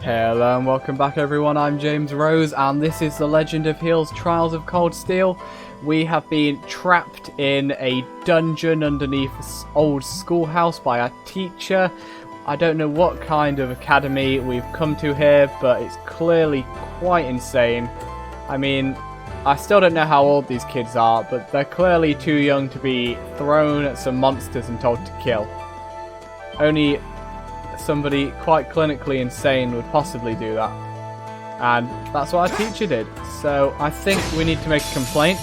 Hello and welcome back everyone, I'm James Rose and this is The Legend of Heal's Trials of Cold Steel. We have been trapped in a dungeon underneath this old schoolhouse by our teacher. I don't know what kind of academy we've come to here, but it's clearly quite insane. I mean, I still don't know how old these kids are, but they're clearly too young to be thrown at some monsters and told to kill. Only somebody quite clinically insane would possibly do that. And that's what our teacher did. So I think we need to make a complaint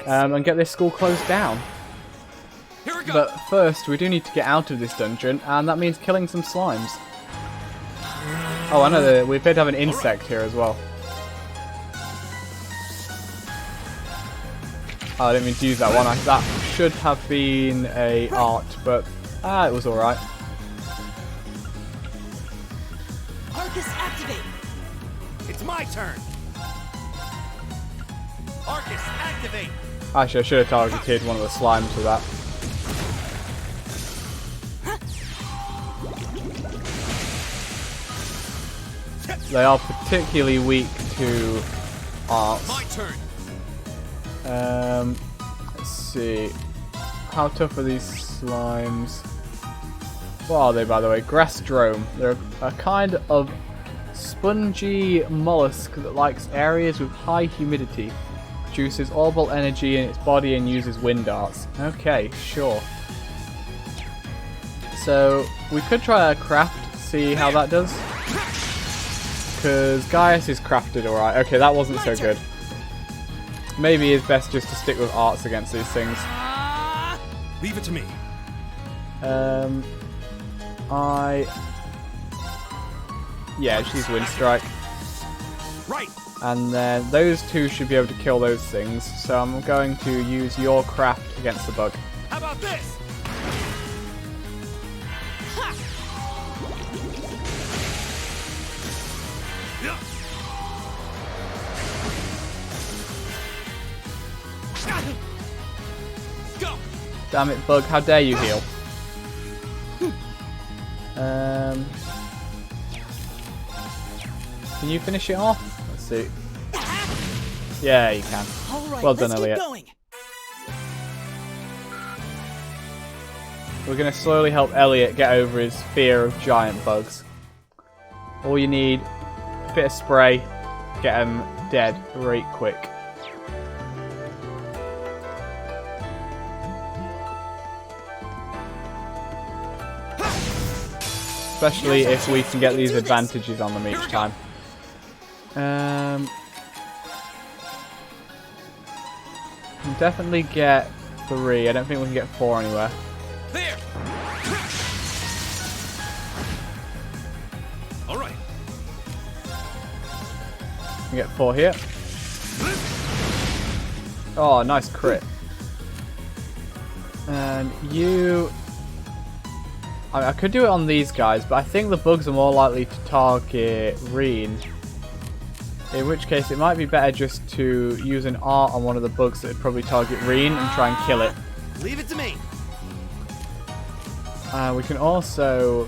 and get this school closed down. But first, we do need to get out of this dungeon, and that means killing some slimes. Oh, I know we appear to have an insect here as well. Oh, I didn't mean to use that one. That should have been a art, but it was alright. Arcus, activate! It's my turn! Arcus, activate! Actually, I should have targeted one of the slimes with that. They are particularly weak to arts. My turn. Let's see. How tough are these slimes? What are they, by the way? Grassdrome. They're a kind of spongy mollusk that likes areas with high humidity. Produces orbital energy in its body and uses wind darts. Okay, sure. So, we could try a craft, see how that does. Because Gaius is crafted alright. Okay, that wasn't so good. Maybe it's best just to stick with arts against these things. Leave it to me. Yeah, she's Wind Strike. Right. And then those two should be able to kill those things. So I'm going to use your craft against the bug. How about this? Ha! Go. Damn it, bug! How dare you heal? Can you finish it off? Let's see. Yeah, you can. Right, well done, Elliot. Going. We're going to slowly help Elliot get over his fear of giant bugs. All you need, a bit of spray, get him dead right quick. Especially if we can get these advantages on them each time. Can definitely get 3. I don't think we can get 4 anywhere. There. All right. We can get 4 here. Oh, nice crit. And you... I could do it on these guys, but I think the bugs are more likely to target Rean. In which case, it might be better just to use an art on one of the bugs that would probably target Rean and try and kill it. Leave it to me. We can also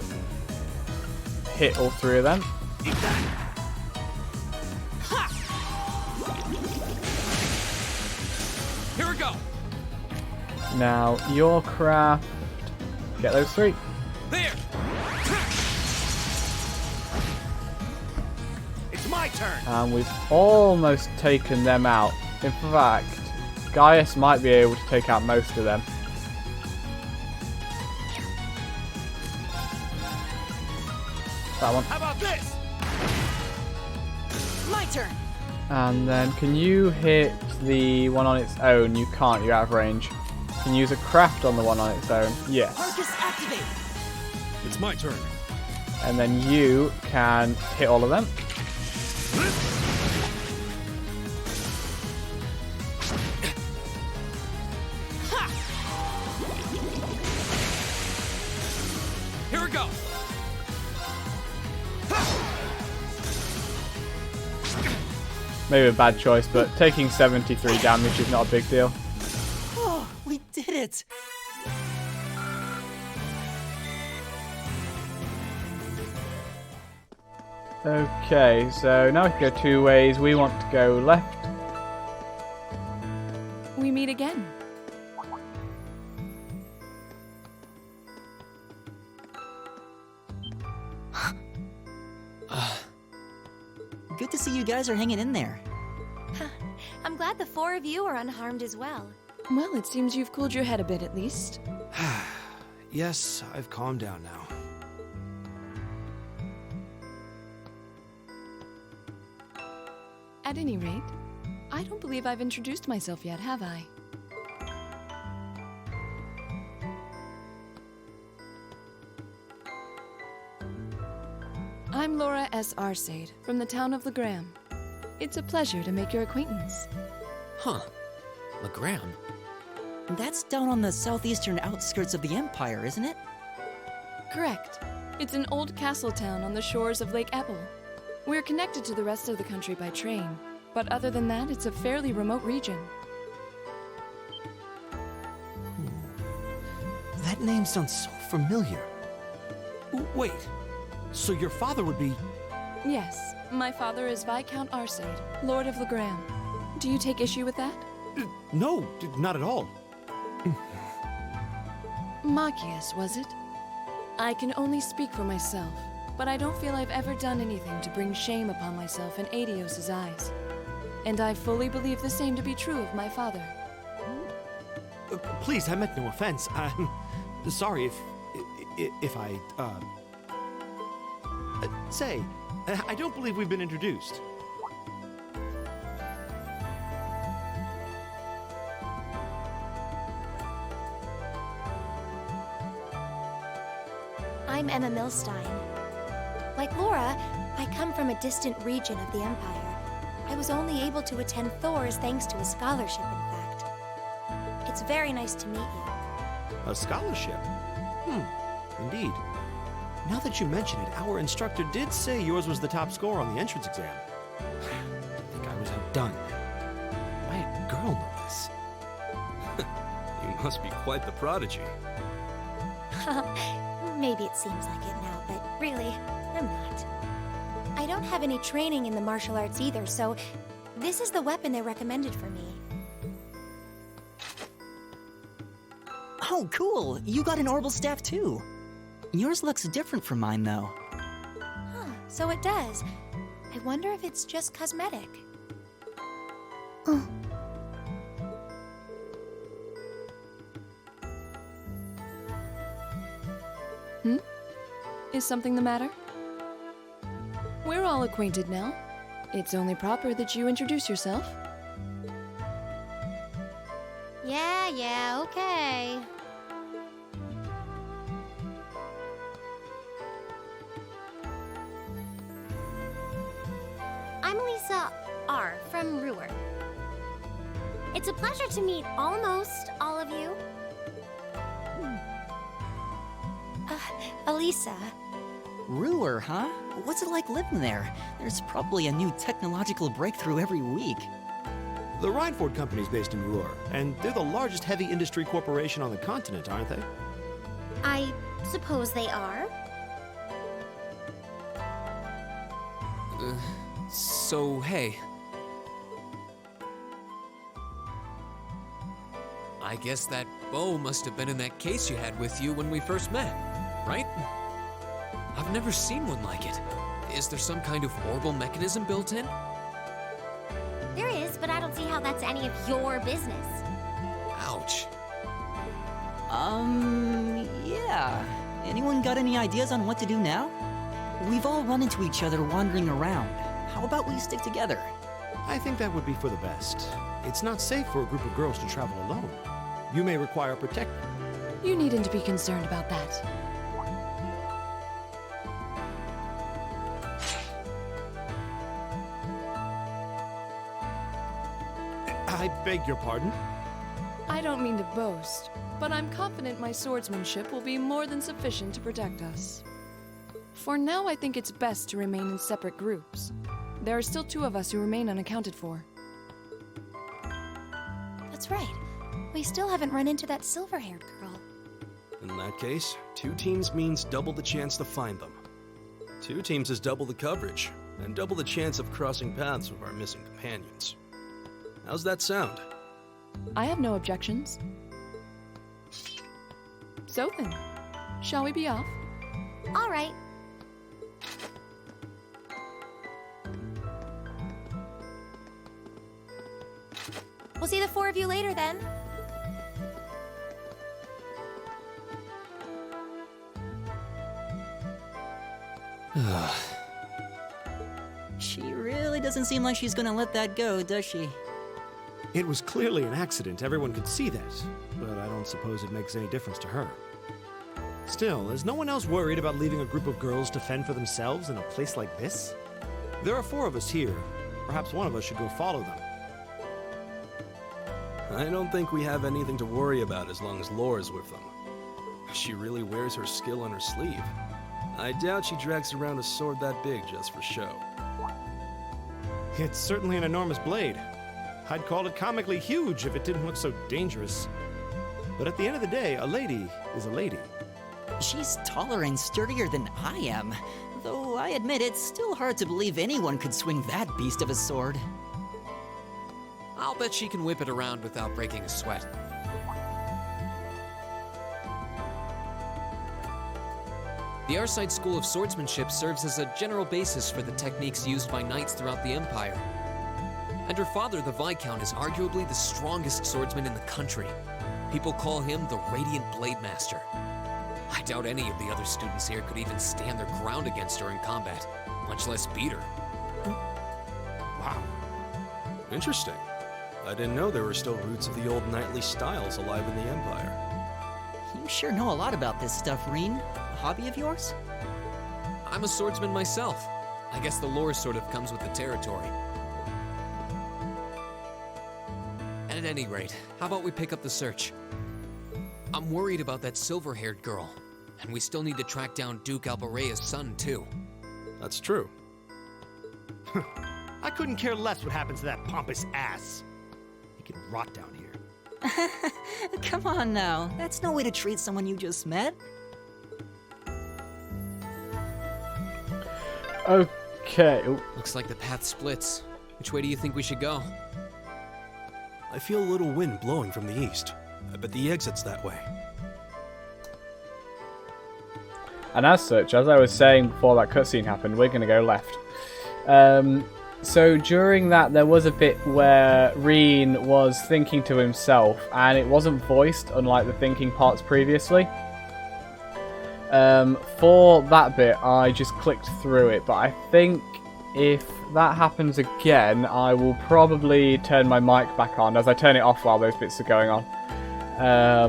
hit all 3 of them. Here we go. Now, your craft... Get those 3. There. It's my turn. And we've almost taken them out. In fact, Gaius might be able to take out most of them. That one. How about this? My turn. And then, can you hit the one on its own? You can't, you're out of range. Can you use a craft on the one on its own? Yes. Arcus, activate. It's my turn. And then you can hit all of them. Here we go. Maybe a bad choice, but taking 73 damage is not a big deal. Oh, we did it. Okay, so now we can go two ways. We want to go left. We meet again. Good to see you guys are hanging in there. I'm glad the four of you are unharmed as well. Well, it seems you've cooled your head a bit at least. Yes, I've calmed down now. At any rate, I don't believe I've introduced myself yet, have I? I'm Laura S. Arcade, from the town of Legram. It's a pleasure to make your acquaintance. Huh. Legram? That's down on the southeastern outskirts of the Empire, isn't it? Correct. It's an old castle town on the shores of Lake Ebble. We're connected to the rest of the country by train, but other than that, it's a fairly remote region. That name sounds so familiar. Wait, so your father would be... Yes, my father is Viscount Arcade, Lord of Legram. Do you take issue with that? No, not at all. Machias, was it? I can only speak for myself, but I don't feel I've ever done anything to bring shame upon myself in Adios's eyes. And I fully believe the same to be true of my father. Please, I meant no offense. I'm sorry if I, say, I don't believe we've been introduced. I'm Emma Milstein. Like Laura, I come from a distant region of the Empire. I was only able to attend Thors thanks to a scholarship, in fact. It's very nice to meet you. A scholarship? Indeed. Now that you mention it, our instructor did say yours was the top score on the entrance exam. I think I was outdone. Why a girl know this? You must be quite the prodigy. Maybe it seems like it now, but really, I'm not. I don't have any training in the martial arts either, so this is the weapon they recommended for me. Oh, cool! You got an orbital staff too. Yours looks different from mine, though. Huh, so it does. I wonder if it's just cosmetic. Is something the matter? We're all acquainted now. It's only proper that you introduce yourself. Yeah, okay. I'm Lisa R. from Ruhr. It's a pleasure to meet almost all of you. Elisa. Ruhr, huh? What's it like living there? There's probably a new technological breakthrough every week. The Rhineford Company's based in Ruhr, and they're the largest heavy industry corporation on the continent, aren't they? I suppose they are. So, hey. I guess that bow must have been in that case you had with you when we first met, right? I've never seen one like it. Is there some kind of orbital mechanism built in? There is, but I don't see how that's any of your business. Ouch. Yeah. Anyone got any ideas on what to do now? We've all run into each other wandering around. How about we stick together? I think that would be for the best. It's not safe for a group of girls to travel alone. You may require a protector. You needn't be concerned about that. I beg your pardon? I don't mean to boast, but I'm confident my swordsmanship will be more than sufficient to protect us. For now, I think it's best to remain in separate groups. There are still 2 of us who remain unaccounted for. That's right. We still haven't run into that silver-haired girl. In that case, 2 teams means double the chance to find them. 2 teams is double the coverage, and double the chance of crossing paths with our missing companions. How's that sound? I have no objections. So then, shall we be off? All right. We'll see the 4 of you later then. She really doesn't seem like she's gonna let that go, does she? It was clearly an accident, everyone could see that, but I don't suppose it makes any difference to her. Still, is no one else worried about leaving a group of girls to fend for themselves in a place like this? There are 4 of us here. Perhaps one of us should go follow them. I don't think we have anything to worry about as long as Laura's with them. She really wears her skill on her sleeve. I doubt she drags around a sword that big just for show. It's certainly an enormous blade. I'd call it comically huge if it didn't look so dangerous. But at the end of the day, a lady is a lady. She's taller and sturdier than I am, though I admit it's still hard to believe anyone could swing that beast of a sword. I'll bet she can whip it around without breaking a sweat. The Arside School of Swordsmanship serves as a general basis for the techniques used by knights throughout the Empire. And her father, the Viscount, is arguably the strongest swordsman in the country. People call him the Radiant Blade Master. I doubt any of the other students here could even stand their ground against her in combat, much less beat her. Wow. Interesting. I didn't know there were still roots of the old knightly styles alive in the Empire. You sure know a lot about this stuff, Rean. A hobby of yours? I'm a swordsman myself. I guess the lore sort of comes with the territory. At any rate, how about we pick up the search? I'm worried about that silver-haired girl, and we still need to track down Duke Albarea's son, too. That's true. I couldn't care less what happens to that pompous ass. He can rot down here. Come on now, that's no way to treat someone you just met. Okay. Ooh. Looks like the path splits. Which way do you think we should go? I feel a little wind blowing from the east. I bet the exit's that way. And as such, as I was saying before that cutscene happened, we're going to go left. So during that, there was a bit where Rean was thinking to himself, and it wasn't voiced, unlike the thinking parts previously. For that bit, I just clicked through it, but I think if that happens again, I will probably turn my mic back on, as I turn it off while those bits are going on.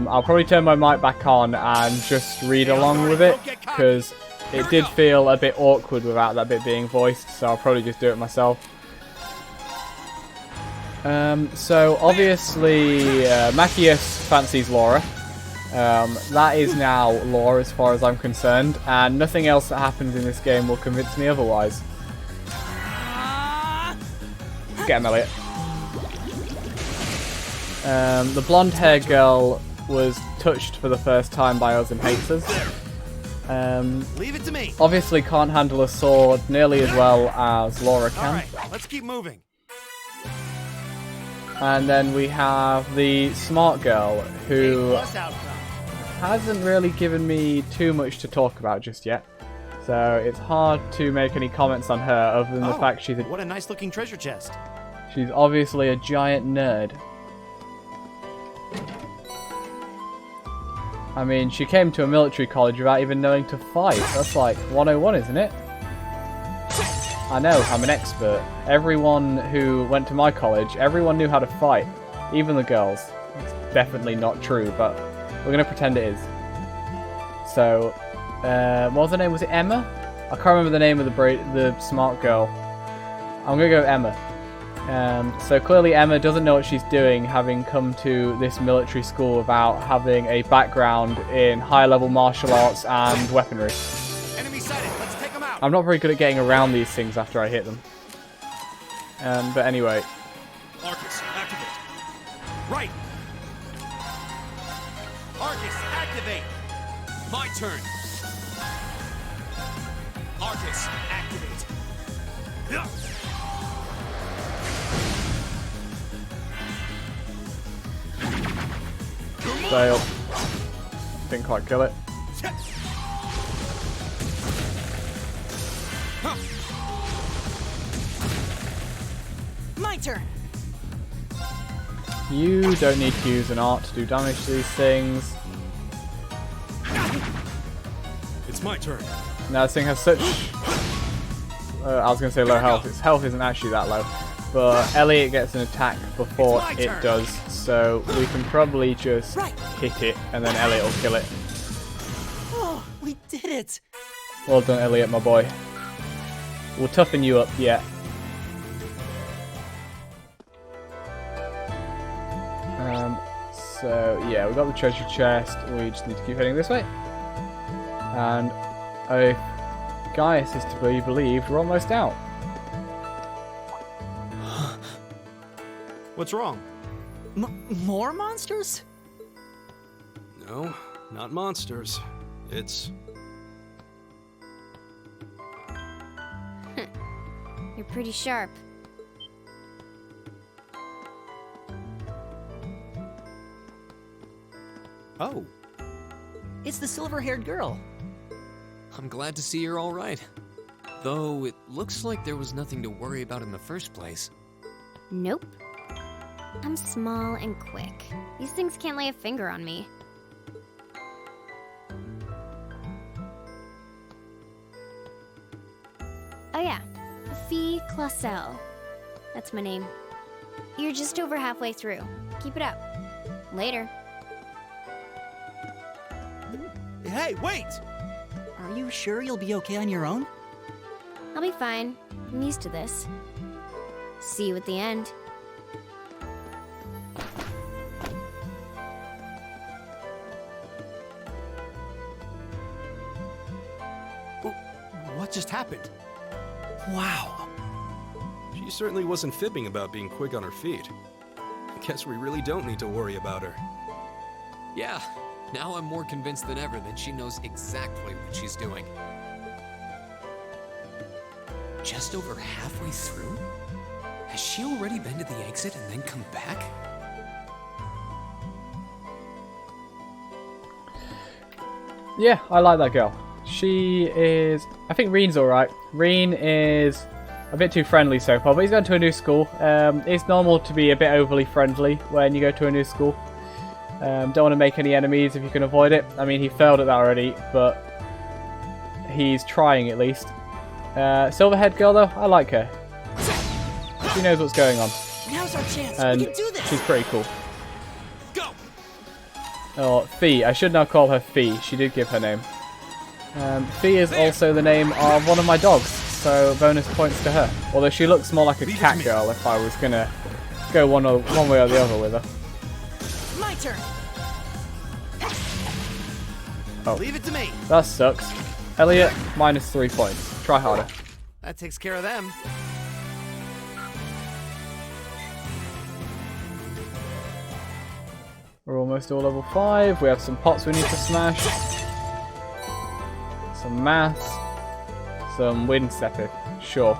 I'll probably turn my mic back on and just read along with it, because it did feel a bit awkward without that bit being voiced, so I'll probably just do it myself. So obviously Machias fancies Laura. That is now law as far as I'm concerned, and nothing else that happens in this game will convince me otherwise. Get him, Elliot. The blonde hair girl was touched for the first time by us and hates us. Leave it to me. Obviously can't handle a sword nearly as well as Laura can. Alright, let's keep moving. And then we have the smart girl, who hasn't really given me too much to talk about just yet. So it's hard to make any comments on her other than the fact she's what a nice looking treasure chest. She's obviously a giant nerd. I mean, she came to a military college without even knowing to fight. That's like 101, isn't it? I know, I'm an expert. Everyone who went to my college, everyone knew how to fight. Even the girls. It's definitely not true, but we're going to pretend it is. So, what was her name? Was it Emma? I can't remember the name of the smart girl. I'm going to go Emma. So clearly Emma doesn't know what she's doing, having come to this military school without having a background in high-level martial arts and weaponry. Enemy sighted. Let's take them out. I'm not very good at getting around these things after I hit them. But anyway. Arcus, activate. Right. Arcus, activate. My turn. Arcus, activate. Fail. Didn't quite kill it. My turn. You don't need to use an art to do damage to these things. It's my turn. Now this thing has such... I was going to say low health. Its health isn't actually that low. But Elliot gets an attack before it does. So we can probably just hit it and then Elliot will kill it. Oh, we did it. Well done, Elliot, my boy. We'll toughen you up yet. So yeah, we got the treasure chest. We just need to keep heading this way. And if Gaius is to be believed, we're almost out. What's wrong? More monsters? No, not monsters. It's... You're pretty sharp. Oh. It's the silver-haired girl. I'm glad to see you're all right. Though it looks like there was nothing to worry about in the first place. Nope. I'm small and quick. These things can't lay a finger on me. Oh yeah, Fee Clausel. That's my name. You're just over halfway through. Keep it up. Later. Hey, wait! Are you sure you'll be okay on your own? I'll be fine. I'm used to this. See you at the end. What just happened? Wow. She certainly wasn't fibbing about being quick on her feet. Guess we really don't need to worry about her. Yeah, now I'm more convinced than ever that she knows exactly what she's doing. Just over halfway through? Has she already been to the exit and then come back? Yeah, I like that girl. She is... I think Rean's alright. Rean is a bit too friendly so far, but he's going to a new school. It's normal to be a bit overly friendly when you go to a new school. Don't want to make any enemies if you can avoid it. I mean, he failed at that already, but he's trying at least. Silverhead girl, though, I like her. She knows what's going on. Now's our chance. And We can do this. she's pretty cool. Go! Oh, Fee. I should now call her Fee. She did give her name. Fee is also the name of one of my dogs, so bonus points to her. Although she looks more like a cat girl if I was going to go one way or the other with her. My turn. Oh, Leave it to me. that sucks. Elliot, minus 3 points. Try harder. That takes care of them. We're almost all level 5. We have some pots we need to smash. Some maths. Some wind stepping. Sure.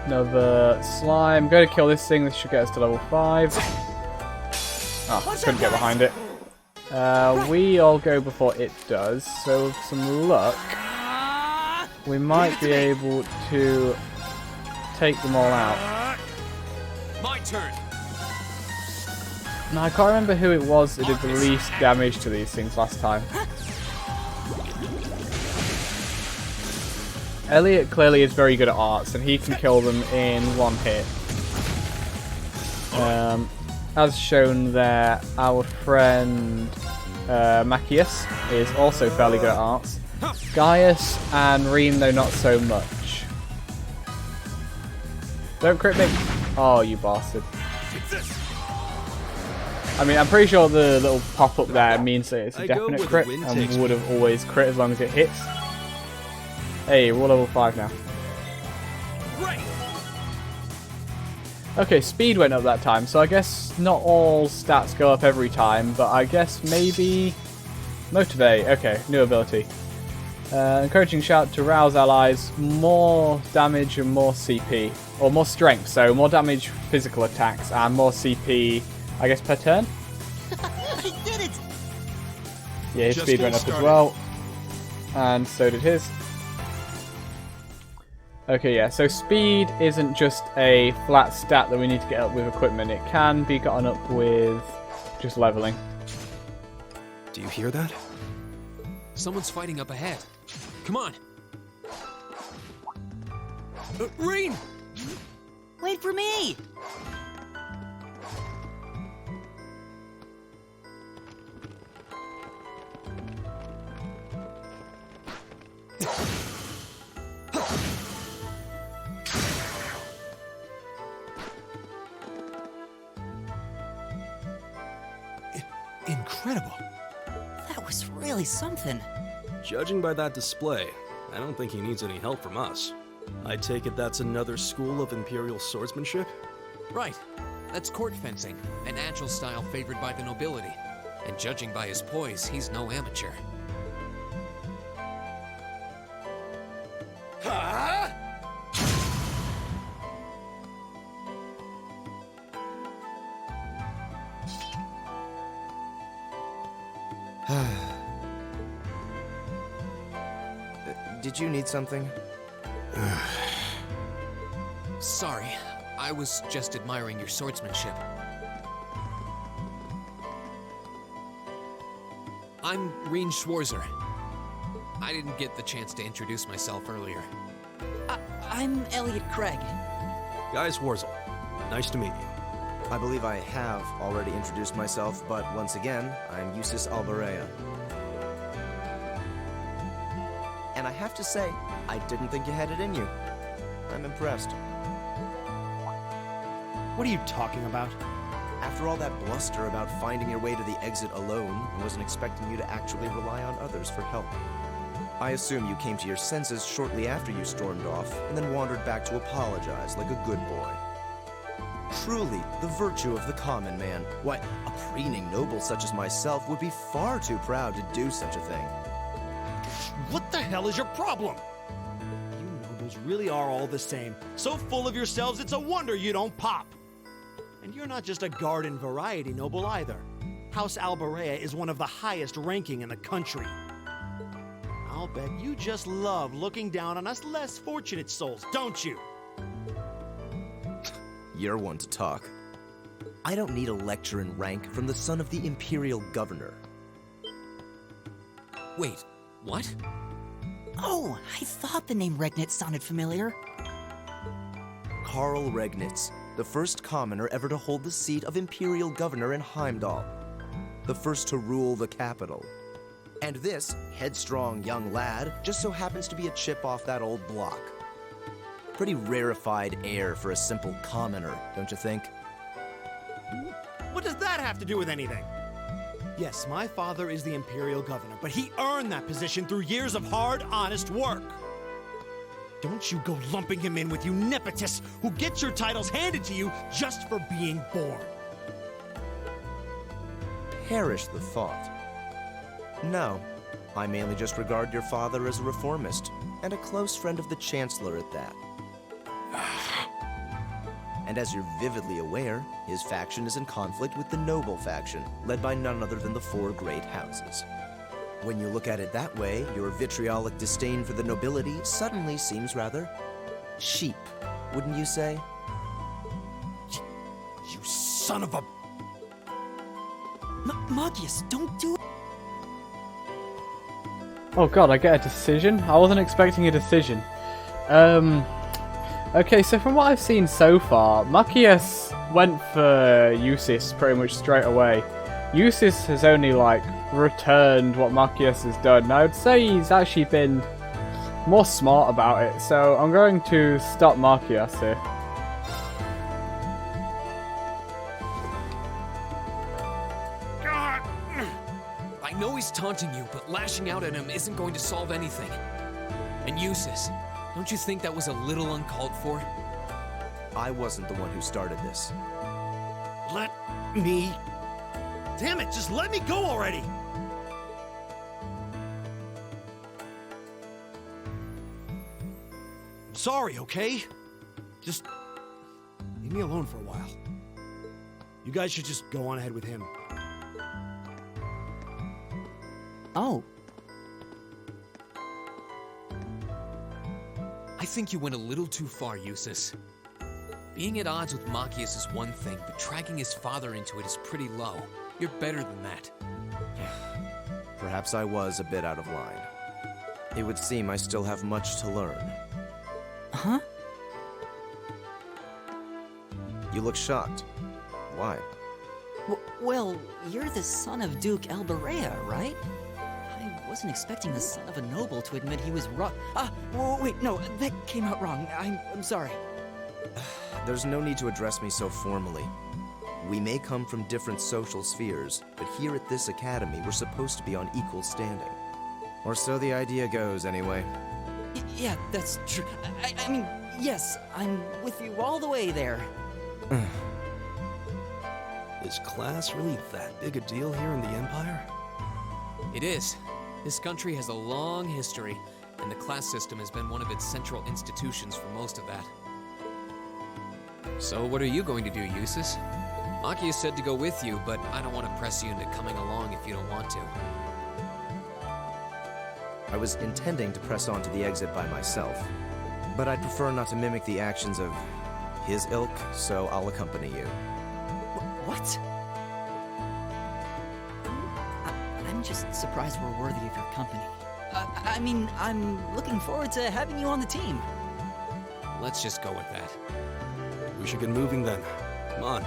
Another slime. Go to kill this thing. This should get us to level 5. Oh, couldn't get behind it. We all go before it does. So with some luck, we might be able to take them all out. My turn. Now, I can't remember who it was that did the least damage to these things last time. Elliot clearly is very good at arts, and he can kill them in one hit. As shown there, our friend Macius is also fairly good at arts. Gaius and Rean, though, not so much. Don't crit me! Oh, you bastard. I mean, I'm pretty sure the little pop-up there means that it's a definite crit, and would have always crit as long as it hits. Hey, we're level 5 now. Okay, speed went up that time, so I guess not all stats go up every time, but I guess maybe... Motivate, okay, new ability. Encouraging shout to rouse allies, more damage and more CP. Or more strength, so more damage physical attacks and more CP, I guess, per turn? I did it! Yeah, his Just speed getting went up as started. well. And so did his. Okay, yeah, so speed isn't just a flat stat that we need to get up with equipment. It can be gotten up with just leveling. Do you hear that? Someone's fighting up ahead. Come on. Rean! Wait for me! Incredible. That was really something. Judging by that display, I don't think he needs any help from us. I take it that's another school of Imperial swordsmanship? Right. That's court fencing, an agile style favored by the nobility. And judging by his poise, he's no amateur. Did you need something? Sorry, I was just admiring your swordsmanship. I'm Rean Schwarzer. I didn't get the chance to introduce myself earlier. I'm Elliot Craig. Guy Schwarzer, nice to meet you. I believe I have already introduced myself, but once again, I'm Eustace Alberea. And I have to say, I didn't think you had it in you. I'm impressed. What are you talking about? After all that bluster about finding your way to the exit alone, I wasn't expecting you to actually rely on others for help. I assume you came to your senses shortly after you stormed off, and then wandered back to apologize like a good boy. Truly, the virtue of the common man. Why, a preening noble such as myself would be far too proud to do such a thing. What the hell is your problem? You nobles really are all the same. So full of yourselves, it's a wonder you don't pop. And you're not just a garden variety noble either. House Alberea is one of the highest ranking in the country. I'll bet you just love looking down on us less fortunate souls, don't you? You're one to talk. I don't need a lecture in rank from the son of the Imperial Governor. Wait, what? Oh, I thought the name Regnitz sounded familiar. Karl Regnitz, the first commoner ever to hold the seat of Imperial Governor in Heimdall. The first to rule the capital. And this headstrong young lad just so happens to be a chip off that old block. Pretty rarefied air for a simple commoner, don't you think? What does that have to do with anything? Yes, my father is the Imperial Governor, but he earned that position through years of hard, honest work. Don't you go lumping him in with you nepotists who get your titles handed to you just for being born. Perish the thought. No, I mainly just regard your father as a reformist, and a close friend of the Chancellor at that. And as you're vividly aware, his faction is in conflict with the noble faction, led by none other than the four great houses. When you look at it that way, your vitriolic disdain for the nobility suddenly seems rather cheap, wouldn't you say? You son of a... Magius, don't do it! Oh god, I get a decision? I wasn't expecting a decision. Okay, so from what I've seen so far, Machias went for Eustace pretty much straight away. Eustace has only, like, returned what Machias has done, and I would say he's actually been more smart about it, so I'm going to stop Machias here. I know he's taunting you, but lashing out at him isn't going to solve anything. And Eustace, don't you think that was a little uncalled for? I wasn't the one who started this. Let me... Damn it, just let me go already! sorry, okay? Just leave me alone for a while. You guys should just go on ahead with him. Oh, I think you went a little too far, Eustace. Being at odds with Machias is one thing, but dragging his father into it is pretty low. You're better than that. Perhaps I was a bit out of line. It would seem I still have much to learn. huh? You look shocked. Why? Well, you're the son of Duke Alberea, right? I wasn't expecting the son of a noble to admit he was wrong. Wait, no, that came out wrong. I'm sorry. There's no need to address me so formally. We may come from different social spheres, but here at this academy, we're supposed to be on equal standing. Or so the idea goes, anyway. Yeah, that's true. I mean, yes, I'm with you all the way there. Is class really that big a deal here in the Empire? It is. This country has a long history, and the class system has been one of its central institutions for most of that. So what are you going to do, Eustace? Machias said to go with you, but I don't want to press you into coming along if you don't want to. I was intending to press on to the exit by myself, but I'd prefer not to mimic the actions of his ilk, so I'll accompany you. What? I'm just surprised we're worthy of your company. I mean, I'm looking forward to having you on the team. Let's just go with that. We should get moving then. Come on.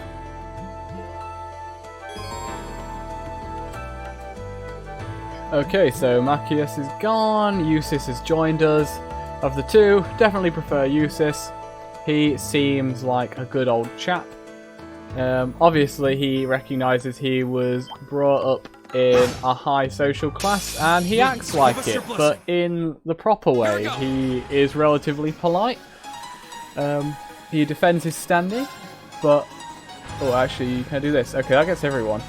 Okay, so Machias is gone, Eustace has joined us. Of the two, definitely prefer Eustace. He seems like a good old chap. Obviously he recognises he was brought up in a high social class and he acts like it, but in the proper way. He is relatively polite. He defends his standing, but... Oh, actually, you can do this. Okay, that gets everyone.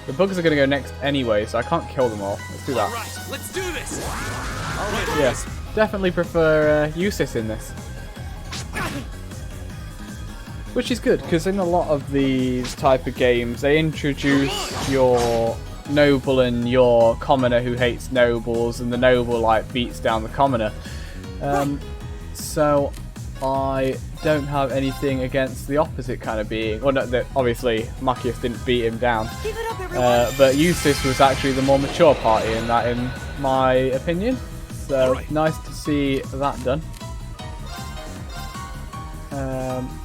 The bugs are going to go next anyway, so I can't kill them all. Let's do that. Alright, let's do this! Yes, definitely prefer Eustace in this. Which is good, because in a lot of these type of games, they introduce your noble and your commoner who hates nobles, and the noble like beats down the commoner. So I don't have anything against the opposite kind of being. Well, no, obviously Machias didn't beat him down, but Eustace was actually the more mature party in that, in my opinion. So nice to see that done.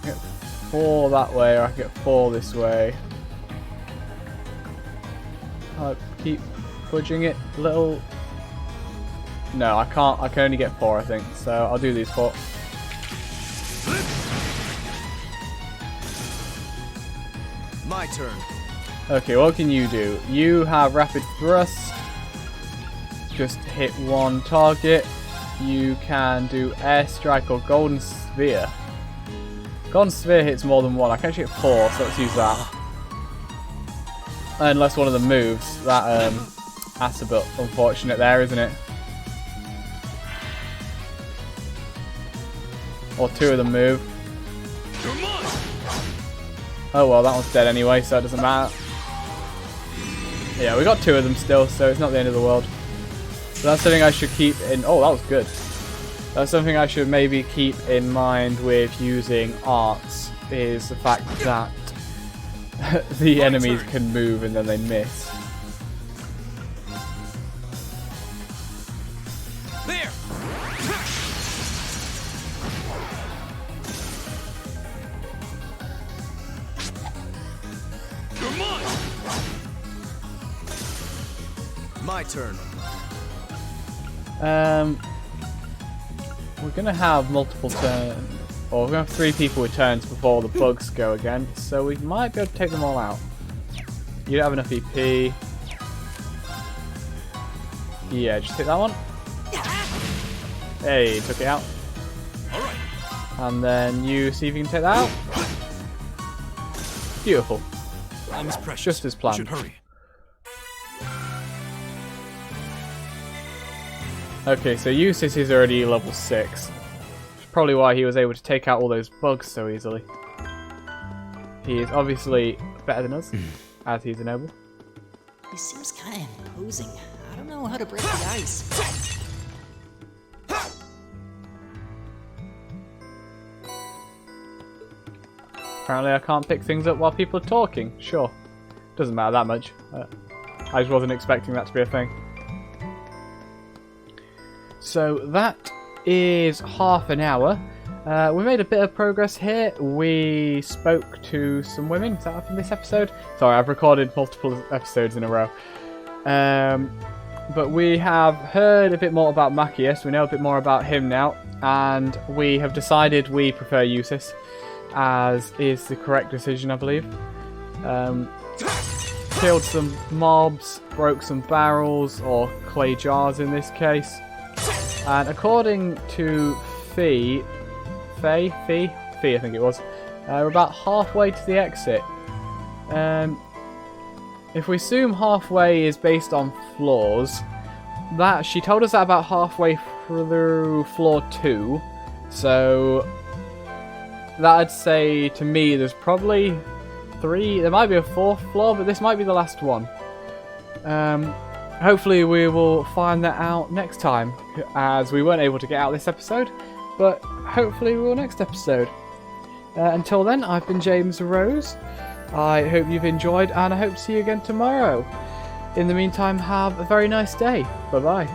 Get 4 that way, or I can get 4 this way. I'll keep fudging it a little. No, I can't. I can only get 4, I think. So I'll do these 4. My turn. Okay, what can you do? You have rapid thrust. Just hit 1 target. You can do airstrike or golden sphere. Golden sphere hits more than 1. I can actually hit 4, so let's use that. Unless one of them moves. That's a bit unfortunate there, isn't it? Or 2 of them move. Oh well, that one's dead anyway, so it doesn't matter. Yeah, we got 2 of them still, so it's not the end of the world. So that's something I should keep in. Oh, that was good. That's something I should maybe keep in mind with using arts, is the fact that the enemies can move and then they miss. There! You're mine! My turn. We're gonna have multiple turns, or we're gonna have 3 people with turns before the bugs go again, so we might be able to take them all out. You don't have enough EP. Yeah, just hit that one. Hey, took it out. Alright. And then you see if you can take that out. Beautiful. Time is precious. Just as planned. We should hurry. Okay, so Eustace is already level 6. probably why he was able to take out all those bugs so easily. He is obviously better than us, as he's a noble. He seems kind of imposing. I don't know how to break the ice. Apparently I can't pick things up while people are talking. Sure. Doesn't matter that much. I just wasn't expecting that to be a thing. So that is half an hour. We made a bit of progress here. We spoke to some women. Is that in this episode? Sorry, I've recorded multiple episodes in a row. But we have heard a bit more about Machias. We know a bit more about him now. And we have decided we prefer Eustace, as is the correct decision, I believe. Killed some mobs, broke some barrels, or clay jars in this case. And according to Fee, I think it was, we're about halfway to the exit. If we assume halfway is based on floors, that she told us that about halfway through floor 2, so that'd say to me there's probably 3, there might be a 4th floor, but this might be the last one. Hopefully we will find that out next time, as we weren't able to get out this episode, but hopefully we will next episode. Until then, I've been James Rose. I hope you've enjoyed, and I hope to see you again tomorrow. In the meantime, have a very nice day. Bye-bye.